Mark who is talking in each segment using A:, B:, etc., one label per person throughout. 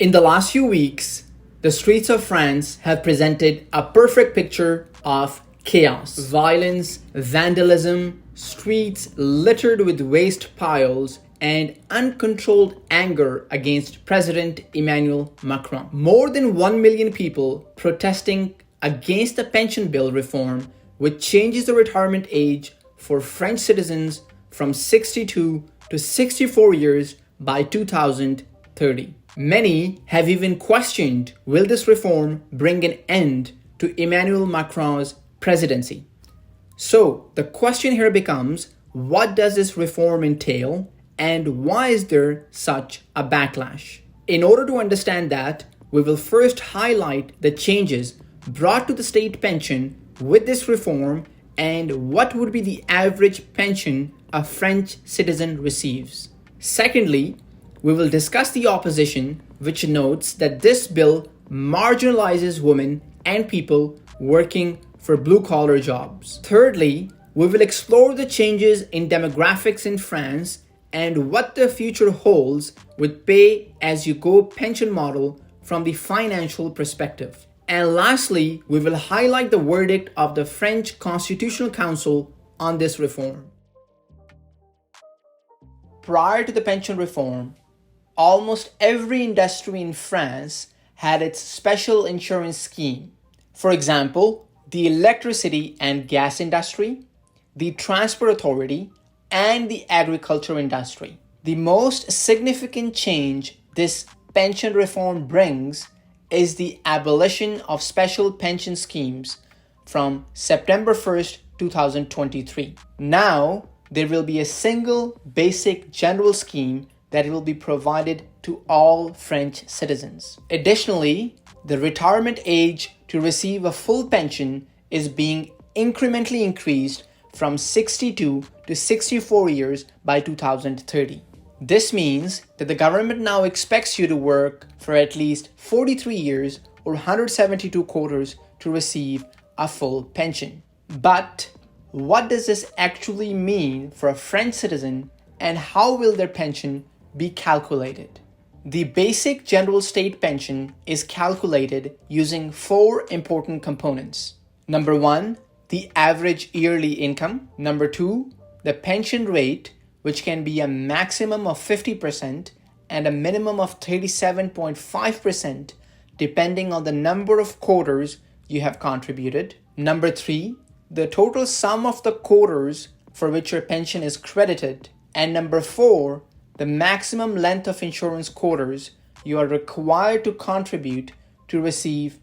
A: In the last few weeks, the streets of France have presented a perfect picture of chaos, violence, vandalism, streets littered with waste piles, and uncontrolled anger against President Emmanuel Macron. More than 1 million people protesting against the pension bill reform, which changes the retirement age for French citizens from 62 to 64 years by 2030. Many have even questioned, will this reform bring an end to Emmanuel Macron's presidency? So the question here becomes, what does this reform entail and why is there such a backlash? In order to understand that, we will first highlight the changes brought to the state pension with this reform and what would be the average pension a French citizen receives. Secondly, we will discuss the opposition, which notes that this bill marginalizes women and people working for blue-collar jobs. Thirdly, we will explore the changes in demographics in France and what the future holds with pay-as-you-go pension model from the financial perspective. And lastly, we will highlight the verdict of the French Constitutional Council on this reform. Prior to the pension reform, almost every industry in France had its special insurance scheme. For example, the electricity and gas industry, the transport authority, and the agriculture industry. The most significant change this pension reform brings is the abolition of special pension schemes from September 1st, 2023. Now, there will be a single basic general scheme that will be provided to all French citizens. Additionally, the retirement age to receive a full pension is being incrementally increased from 62 to 64 years by 2030. This means that the government now expects you to work for at least 43 years or 172 quarters to receive a full pension. But what does this actually mean for a French citizen and how will their pension be calculated? The basic general state pension is calculated using 4 important components. Number 1, the average yearly income. Number 2, the pension rate, which can be a maximum of 50% and a minimum of 37.5% depending on the number of quarters you have contributed. Number 3, the total sum of the quarters for which your pension is credited. And number 4, the maximum length of insurance quarters you are required to contribute to receive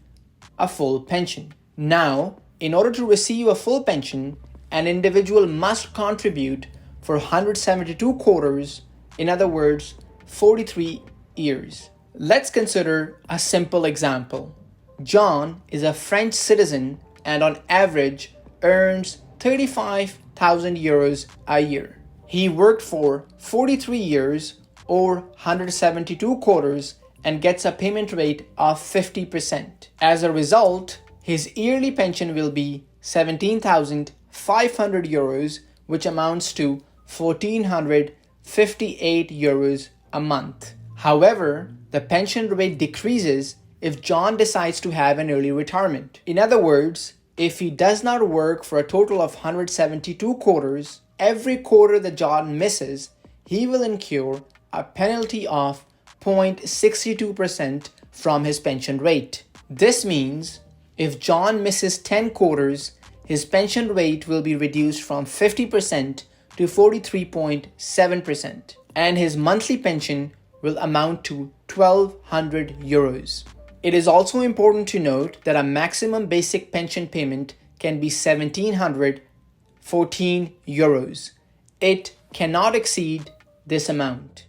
A: a full pension. Now, in order to receive a full pension, an individual must contribute for 172 quarters, in other words, 43 years. Let's consider a simple example. John is a French citizen and on average earns 35,000 euros a year. He worked for 43 years or 172 quarters and gets a payment rate of 50%. As a result, his yearly pension will be 17,500 euros, which amounts to 1,458 euros a month. However, the pension rate decreases if John decides to have an early retirement. In other words, if he does not work for a total of 172 quarters, every quarter that John misses, he will incur a penalty of 0.62% from his pension rate. This means if John misses 10 quarters, his pension rate will be reduced from 50% to 43.7%, and his monthly pension will amount to 1,200 euros. It is also important to note that a maximum basic pension payment can be 1,714 euros. It cannot exceed this amount.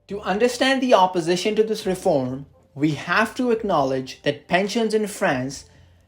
A: To understand the opposition to this reform, we have to acknowledge that pensions in France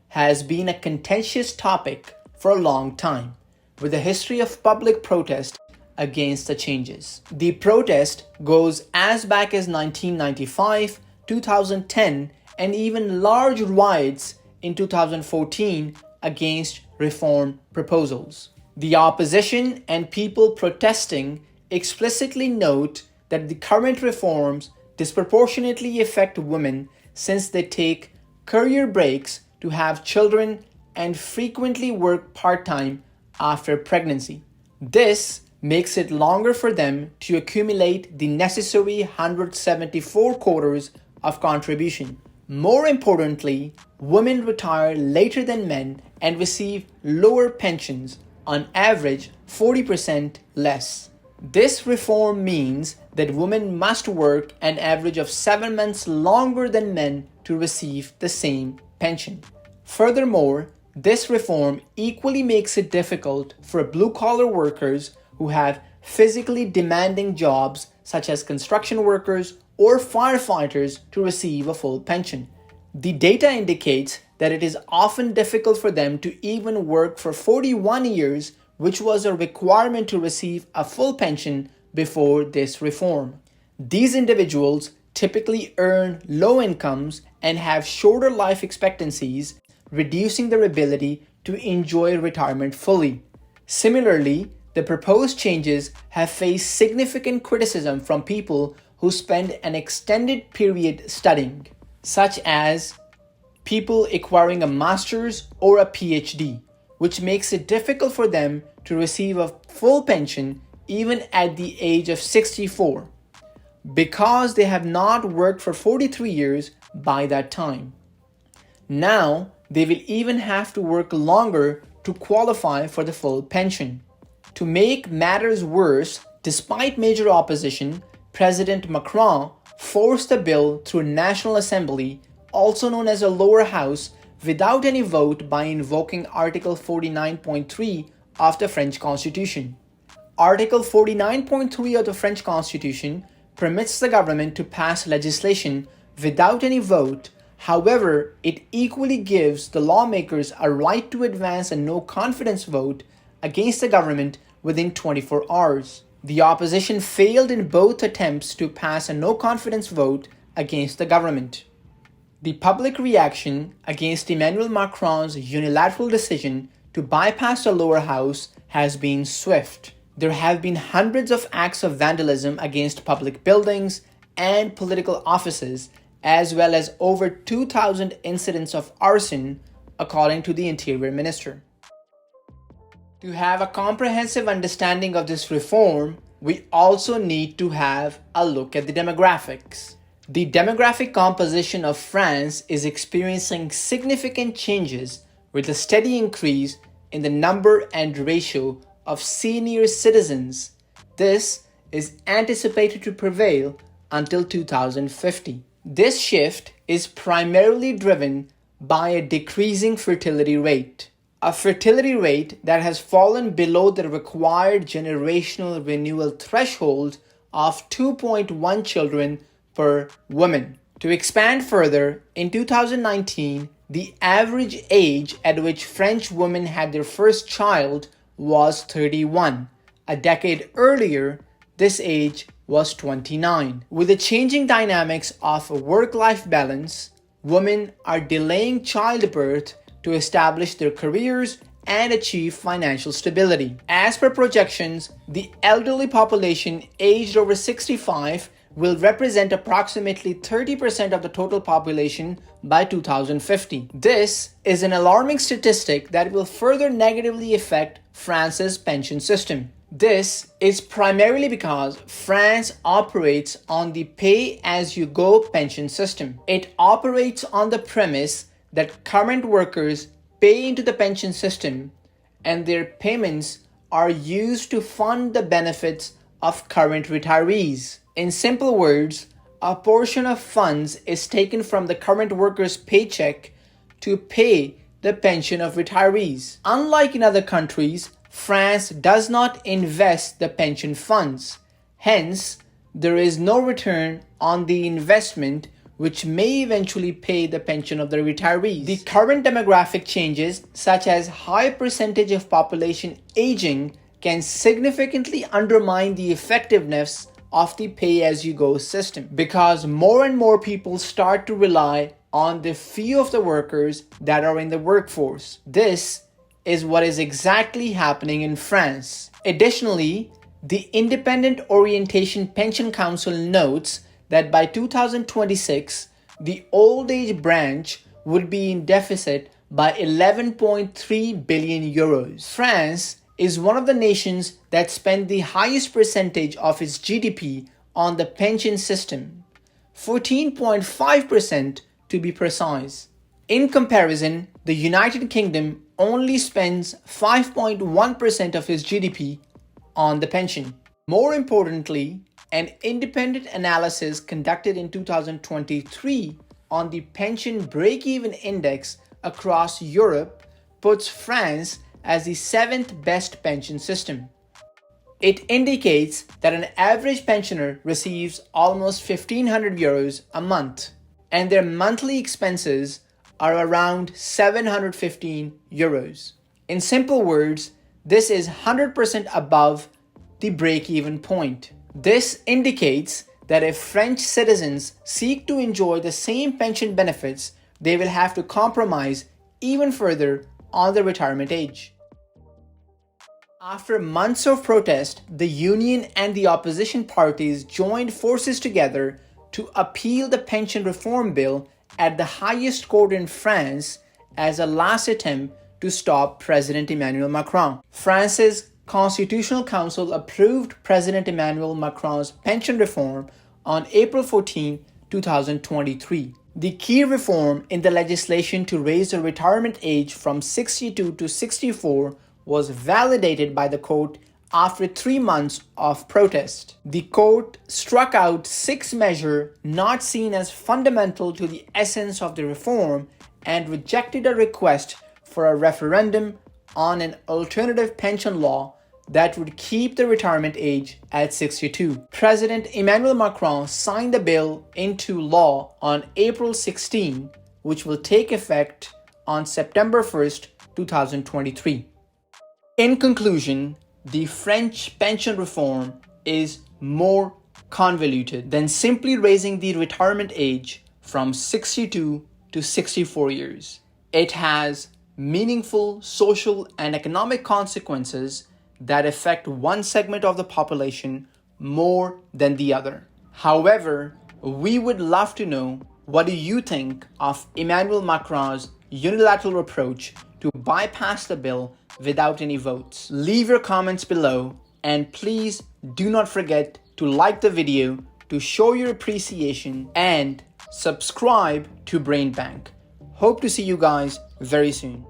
A: has been a contentious topic for a long time, with a history of public protest against the changes. The protest goes as back as 1995, 2010, and even large riots in 2014 against reform proposals. The opposition and people protesting explicitly note that the current reforms disproportionately affect women since they take career breaks to have children and frequently work part-time after pregnancy. This makes it longer for them to accumulate the necessary 174 quarters of contribution. More importantly, women retire later than men and receive lower pensions, on average 40% less. This reform means that women must work an average of 7 months longer than men to receive the same pension. Furthermore, this reform equally makes it difficult for blue-collar workers who have physically demanding jobs such as construction workers or firefighters to receive a full pension. The data indicates that it is often difficult for them to even work for 41 years, which was a requirement to receive a full pension before this reform. These individuals typically earn low incomes and have shorter life expectancies, reducing their ability to enjoy retirement fully. Similarly, the proposed changes have faced significant criticism from people who spend an extended period studying, such as people acquiring a master's or a PhD, which makes it difficult for them to receive a full pension even at the age of 64, because they have not worked for 43 years by that time. Now, they will even have to work longer to qualify for the full pension. To make matters worse, despite major opposition, President Macron forced the bill through National Assembly, also known as a lower house, without any vote by invoking Article 49.3 of the French Constitution. Article 49.3 of the French Constitution permits the government to pass legislation without any vote. However, it equally gives the lawmakers a right to advance a no-confidence vote against the government within 24 hours. The opposition failed in both attempts to pass a no-confidence vote against the government. The public reaction against Emmanuel Macron's unilateral decision to bypass the lower house has been swift. There have been hundreds of acts of vandalism against public buildings and political offices, as well as over 2,000 incidents of arson, according to the Interior Minister. To have a comprehensive understanding of this reform, we also need to have a look at the demographics. The demographic composition of France is experiencing significant changes, with a steady increase in the number and ratio of senior citizens. This is anticipated to prevail until 2050. This shift is primarily driven by a decreasing fertility rate. A fertility rate that has fallen below the required generational renewal threshold of 2.1 children per woman. To expand further, in 2019, the average age at which French women had their first child was 31. A decade earlier, this age was 29. With the changing dynamics of work-life balance, women are delaying childbirth to establish their careers and achieve financial stability. As per projections, the elderly population aged over 65 will represent approximately 30% of the total population by 2050. This is an alarming statistic that will further negatively affect France's pension system. This is primarily because France operates on the pay-as-you-go pension system. It operates on the premise that current workers pay into the pension system and their payments are used to fund the benefits of current retirees. In simple words, a portion of funds is taken from the current worker's paycheck to pay the pension of retirees. Unlike in other countries, France does not invest the pension funds. Hence, there is no return on the investment, which may eventually pay the pension of the retirees. The current demographic changes, such as high percentage of population aging, can significantly undermine the effectiveness of the pay-as-you-go system, because more and more people start to rely on the few of the workers that are in the workforce. This is what is exactly happening in France. Additionally, the Independent Orientation Pension Council notes that by 2026, the old age branch would be in deficit by 11.3 billion euros. France is one of the nations that spend the highest percentage of its GDP on the pension system, 14.5% to be precise. In comparison, the United Kingdom only spends 5.1% of its GDP on the pension. More importantly, an independent analysis conducted in 2023 on the pension break-even index across Europe puts France as the 7th best pension system. It indicates that an average pensioner receives almost 1,500 euros a month, and their monthly expenses are around 715 euros. In simple words, this is 100% above the break-even point. This indicates that if French citizens seek to enjoy the same pension benefits, they will have to compromise even further on the retirement age. After months of protest, the union and the opposition parties joined forces together to appeal the pension reform bill at the highest court in France as a last attempt to stop President Emmanuel Macron. France's Constitutional Council approved President Emmanuel Macron's pension reform on April 14, 2023. The key reform in the legislation to raise the retirement age from 62 to 64 was validated by the court after 3 months of protest. The court struck out 6 measures not seen as fundamental to the essence of the reform and rejected a request for a referendum on an alternative pension law that would keep the retirement age at 62. President Emmanuel Macron signed the bill into law on April 16, which will take effect on September 1st, 2023. In conclusion, the French pension reform is more convoluted than simply raising the retirement age from 62 to 64 years. It has meaningful social and economic consequences that affect one segment of the population more than the other. However, we would love to know, what do you think of Emmanuel Macron's unilateral approach to bypass the bill without any votes? Leave your comments below, and please do not forget to like the video to show your appreciation and subscribe to Brain Bank. Hope to see you guys very soon.